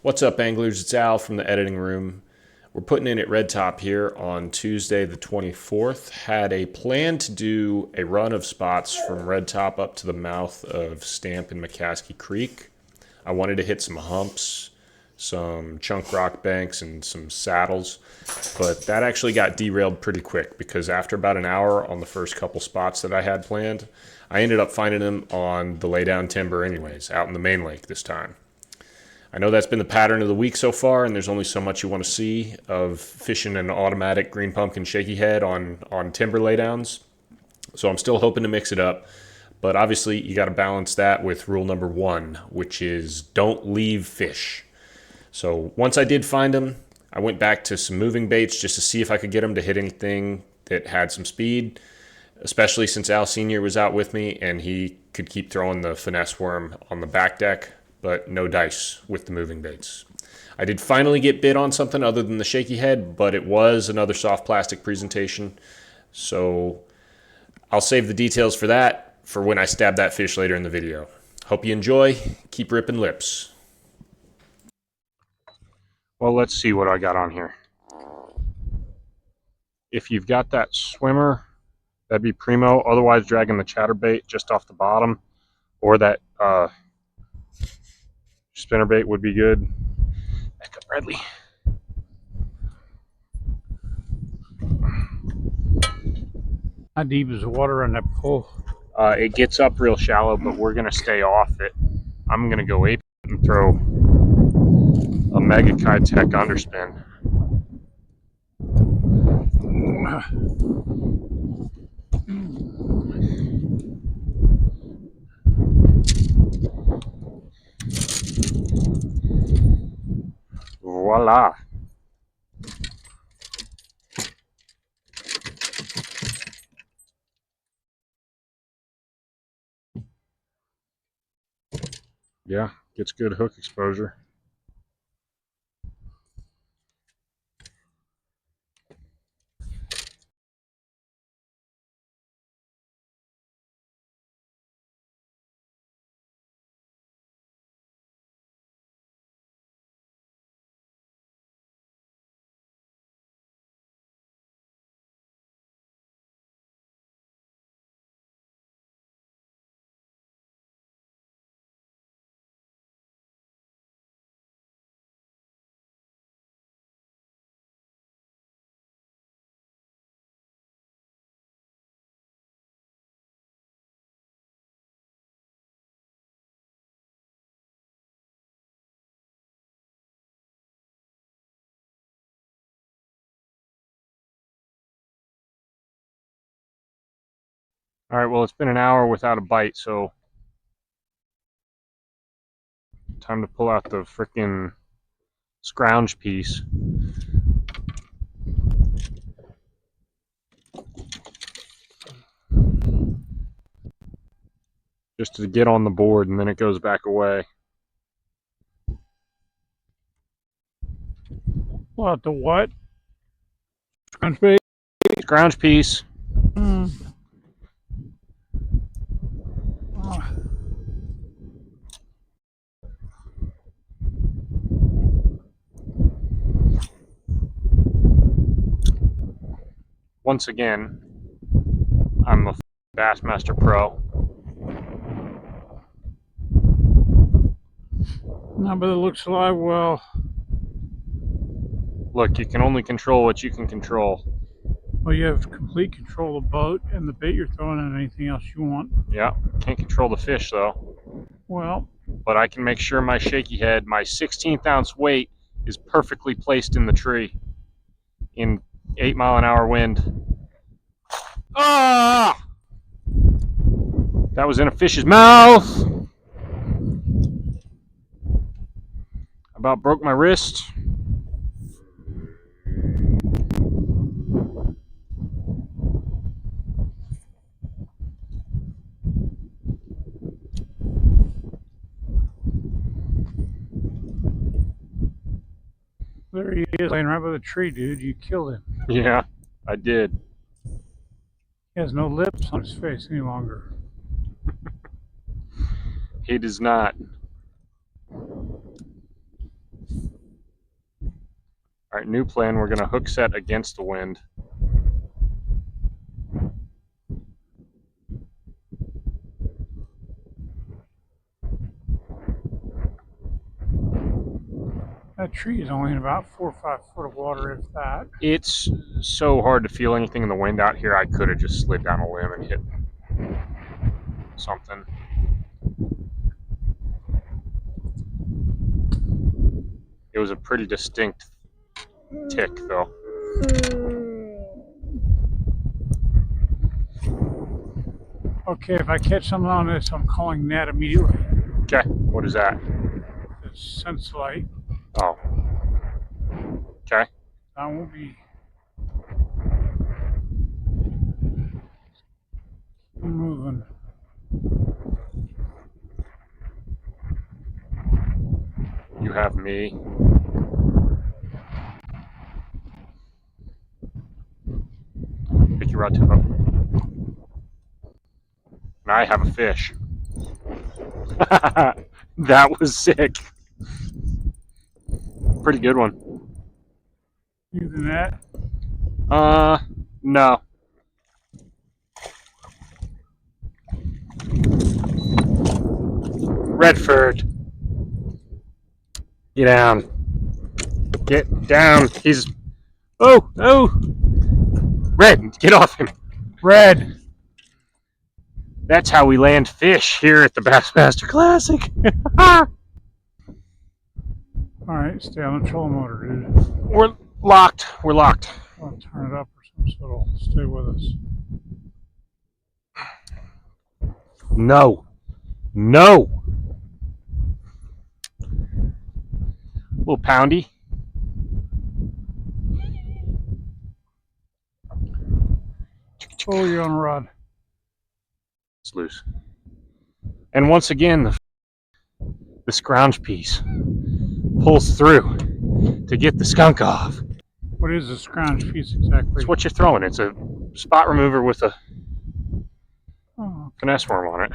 What's up, anglers? It's Al from the editing room. We're putting in at Red Top here on Tuesday the 24th. Had a plan to do a run of spots from Red Top up to the mouth of Stamp and McCaskey Creek. I wanted to hit some humps, some chunk rock banks, and some saddles, but that actually got derailed pretty quick because after about an hour on the first couple spots that I had planned, I ended up finding them on the laydown timber anyways, out in the main lake this time. I know that's been the pattern of the week so far, and there's only so much you want to see of fishing an automatic green pumpkin shaky head on timber laydowns. So I'm still hoping to mix it up. But obviously, you got to balance that with rule number one, which is don't leave fish. So once I did find them, I went back to some moving baits just to see if I could get them to hit anything that had some speed, especially since Al Sr. was out with me and he could keep throwing the finesse worm on the back deck, but no dice with the moving baits. I did finally get bit on something other than the shaky head, but it was another soft plastic presentation. So I'll save the details for that for when I stab that fish later in the video. Hope you enjoy. Keep ripping lips. Well, let's see what I got on here. If you've got that swimmer, that'd be primo. Otherwise, dragging the chatterbait just off the bottom, or that spinnerbait would be good. Back up, Bradley. How deep is the water in that pool? It gets up real shallow, but we're going to stay off it. I'm going to go ape and throw a Mega Kitech underspin. Voila. Yeah, gets good hook exposure. All right, well, it's been an hour without a bite, so time to pull out the frickin' scrounge piece. Just to get on the board, and then it goes back away. What, the what? Scrunch bait? Scrounge piece. Once again, I'm a Bassmaster Pro. No, but it looks alive well. Look, you can only control what you can control. Well, you have complete control of the boat and the bait you're throwing and anything else you want. Yeah, can't control the fish though. Well, but I can make sure my shaky head, my 16th ounce weight, is perfectly placed in the tree in 8-mile-an-hour wind. Ah! That was in a fish's mouth. About broke my wrist. there he is, laying right by the tree, dude. You killed him. Yeah, I did. He has no lips on his face any longer. He does not. All right, new plan. We're going to hook set against the wind. That tree is only in about 4 or 5 foot of water, if that. It's so hard to feel anything in the wind out here. I could have just slid down a limb and hit something. It was a pretty distinct tick, though. Okay, if I catch something on this, I'm calling Nat immediately. Okay, what is that? It's Sense-Light. Oh. Okay. I won't be. I'm moving. You have me. Pick your rod tip up. And I have a fish. That was sick. Pretty good one. Using that. No. Redford. Get down. Get down. He's. Oh, oh. Red, get off him. Red. That's how we land fish here at the Bassmaster Classic. All right, stay on the trolling motor, dude. We're locked. We're locked. I'll turn it up or something so it'll stay with us. No. No. Little poundy. Oh, you're on a rod. It's loose. And once again, the scrounge piece pulls through to get the skunk off. What is a scrounge piece exactly? It's what you're throwing. It's a spot remover with a finesse worm on it.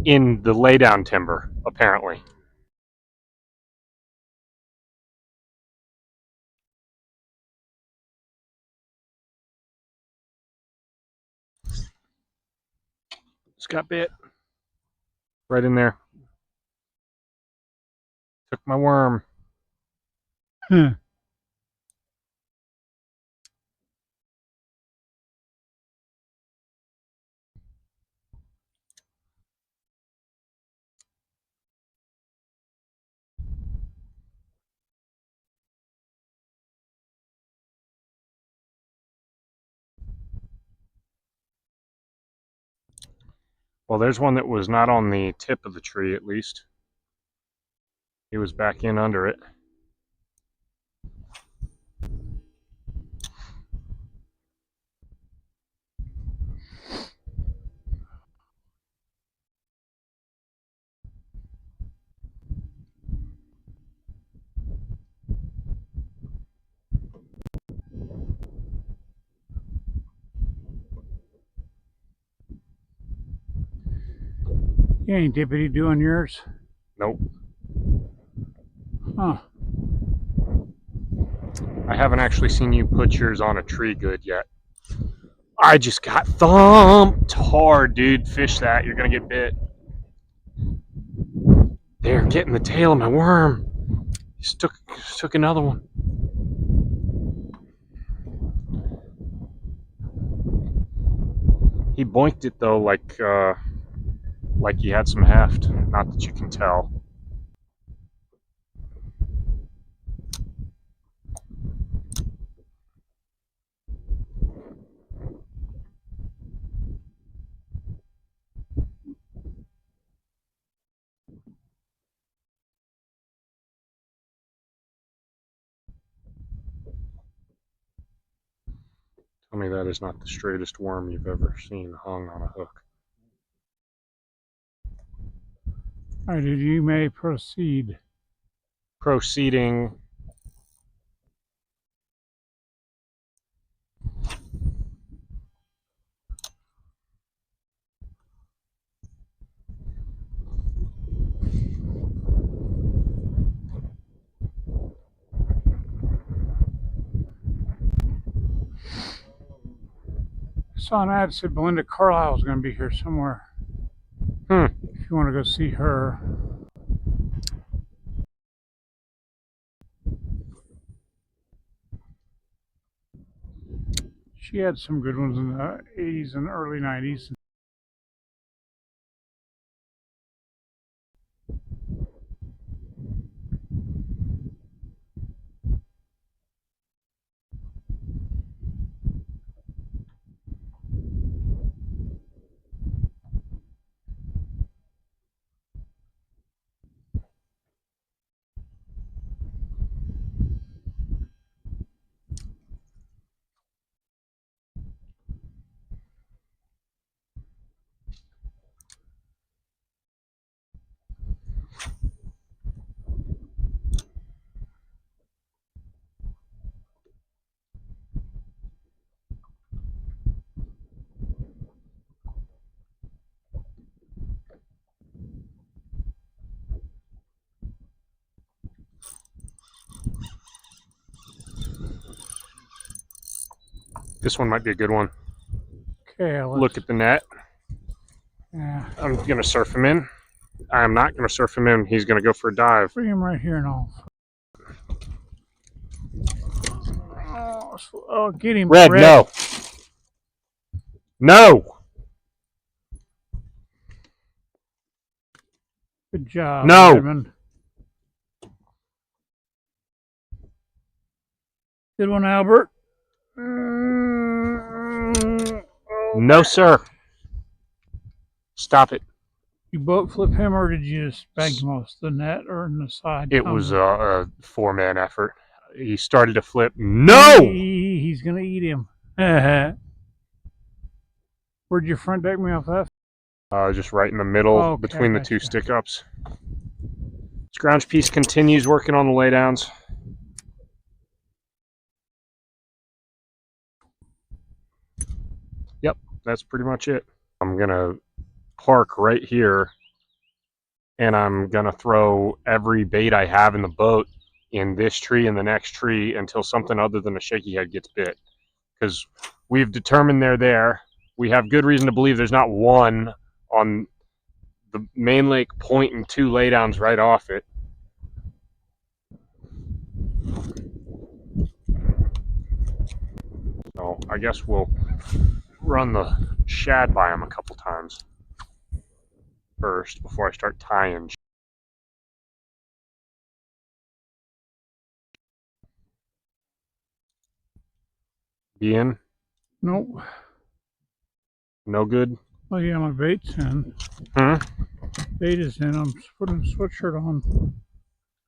In the laydown timber, apparently. Just got bit. Right in there. Took my worm. Well, there's one that was not on the tip of the tree, at least. He was back in under it. You ain't dippity doing yours? Nope. Huh. I haven't actually seen you put yours on a tree good yet. I just got thumped hard, dude. Fish that. You're going to get bit. They're getting the tail of my worm. Just took another one. He boinked it, though, like he had some heft. Not that you can tell. Tell me that is not the straightest worm you've ever seen hung on a hook. All right, dude, you may proceed. Proceeding. saw an ad that said Belinda Carlisle's going to be here somewhere. If you want to go see her. She had some good ones in the 80s and early 90s. This one might be a good one. Okay, Look at the net. Yeah. I'm going to surf him in. I'm not going to surf him in. He's going to go for a dive. Bring him right here and all. Oh, get him. Red, no. No. Good job, No. Redmond. Good one, Albert. No, sir. Stop it. You boat flip him, or did you just bank him off the net or in the side? It was a four-man effort. He started to flip. No! He's going to eat him. Where'd your front deck me off that? Just right in the middle between the two stick-ups. Scrounge piece continues working on the laydowns. Yep, that's pretty much it. I'm going to park right here, and I'm going to throw every bait I have in the boat in this tree and the next tree until something other than a shaky head gets bit. Because we've determined they're there. We have good reason to believe there's not one on the main lake point and two laydowns right off it. So I guess we'll run the shad by them a couple times first before I start tying. Be in? Nope. No good? Oh, yeah, my bait's in. Bait is in. I'm putting a sweatshirt on.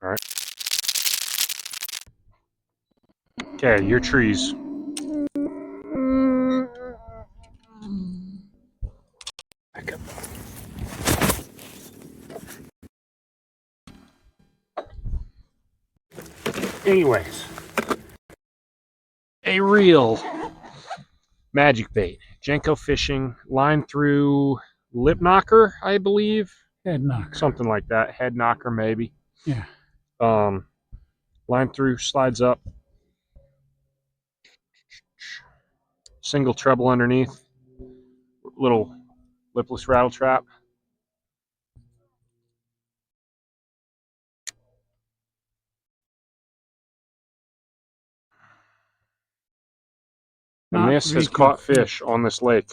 All right. Okay, your trees. Back up. Anyways, a real magic bait. Jenko fishing, line through lip knocker, I believe. Head knocker. Something like that. Head knocker, maybe. Yeah. Line through, slides up. Single treble underneath. Little lipless rattle trap. And this has caught fish on this lake.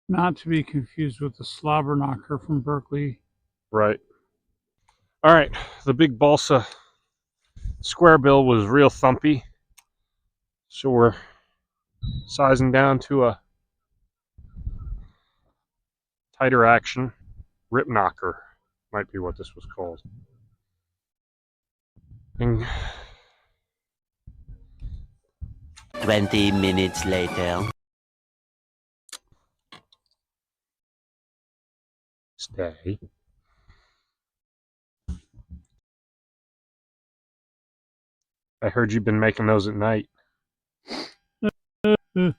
Not to be confused with the slobber knocker from Berkeley. Right. All right. The big balsa square bill was real thumpy. So we're sizing down to a tighter action. Rip knocker might be what this was called. And 20 minutes later. stay. I heard you've been making those at night. That's a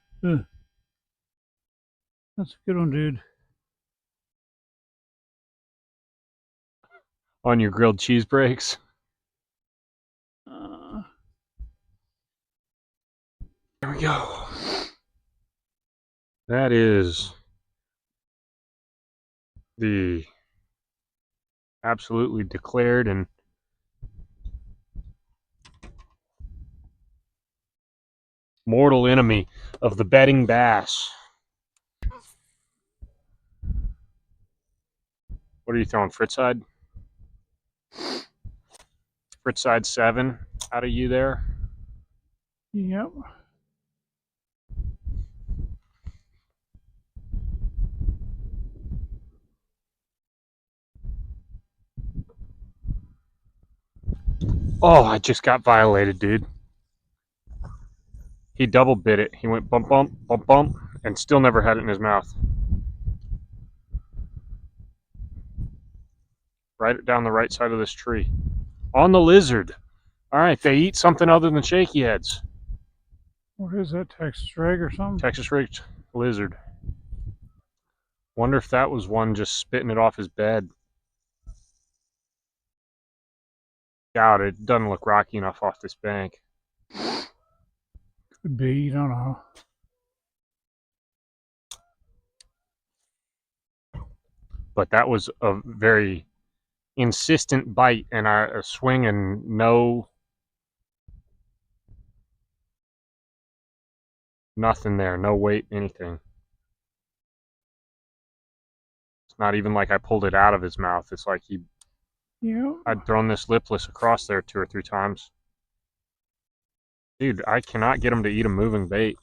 good one, dude. On your grilled cheese breaks. There we go. That is the absolutely declared and mortal enemy of the bedding bass. What are you throwing, Fritzside? Fritzside 7 out of you there. Yep. Oh, I just got violated, dude. He double bit it. He went bump, bump, bump, bump, and still never had it in his mouth. Right down the right side of this tree. On the lizard. All right, they eat something other than shaky heads. What is that, Texas rig or something? Texas rigged lizard. Wonder if that was one just spitting it off his bed. Doubt it. Doesn't look rocky enough off this bank. Could be, you don't know. But that was a very insistent bite and a swing and no, nothing there, no weight, anything. It's not even like I pulled it out of his mouth. It's like I'd thrown this lipless across there 2 or 3 times. Dude, I cannot get him to eat a moving bait.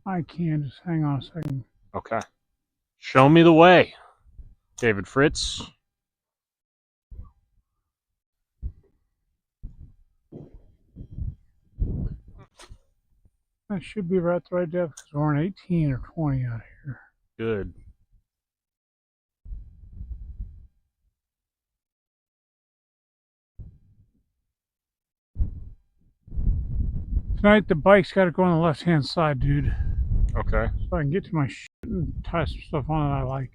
I can. Just hang on a second. Okay. Show me the way, David Fritz. That should be about the right depth because we're on 18 or 20 out here. Good. Tonight the bike's got to go on the left-hand side, dude. Okay. So I can get to my shit and tie some stuff on that I like.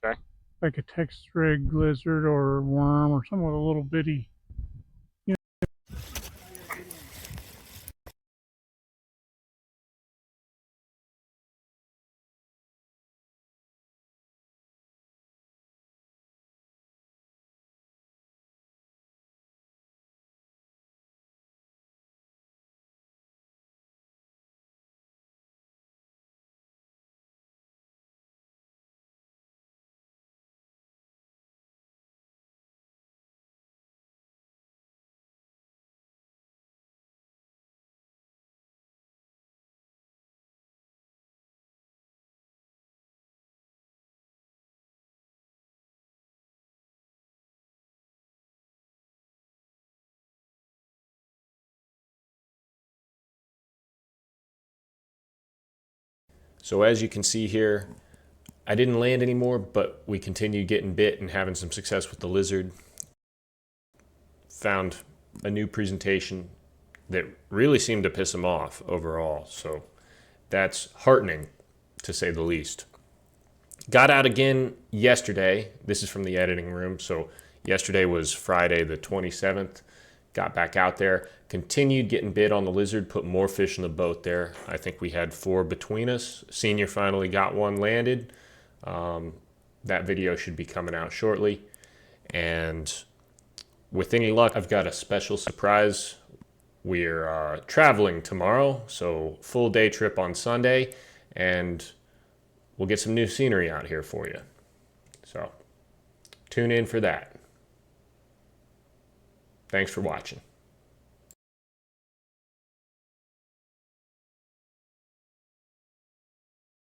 Okay. Like a Texas rig lizard or worm or something with a little bitty. So as you can see here, I didn't land anymore, but we continued getting bit and having some success with the lizard. Found a new presentation that really seemed to piss him off overall. So that's heartening, to say the least. Got out again yesterday. This is from the editing room. So yesterday was Friday the 27th. Got back out there, continued getting bit on the lizard, put more fish in the boat there. I think we had 4 between us. Senior finally got one landed. That video should be coming out shortly. And with any luck, I've got a special surprise. We're traveling tomorrow, so full day trip on Sunday, and we'll get some new scenery out here for you. So tune in for that. Thanks for watching.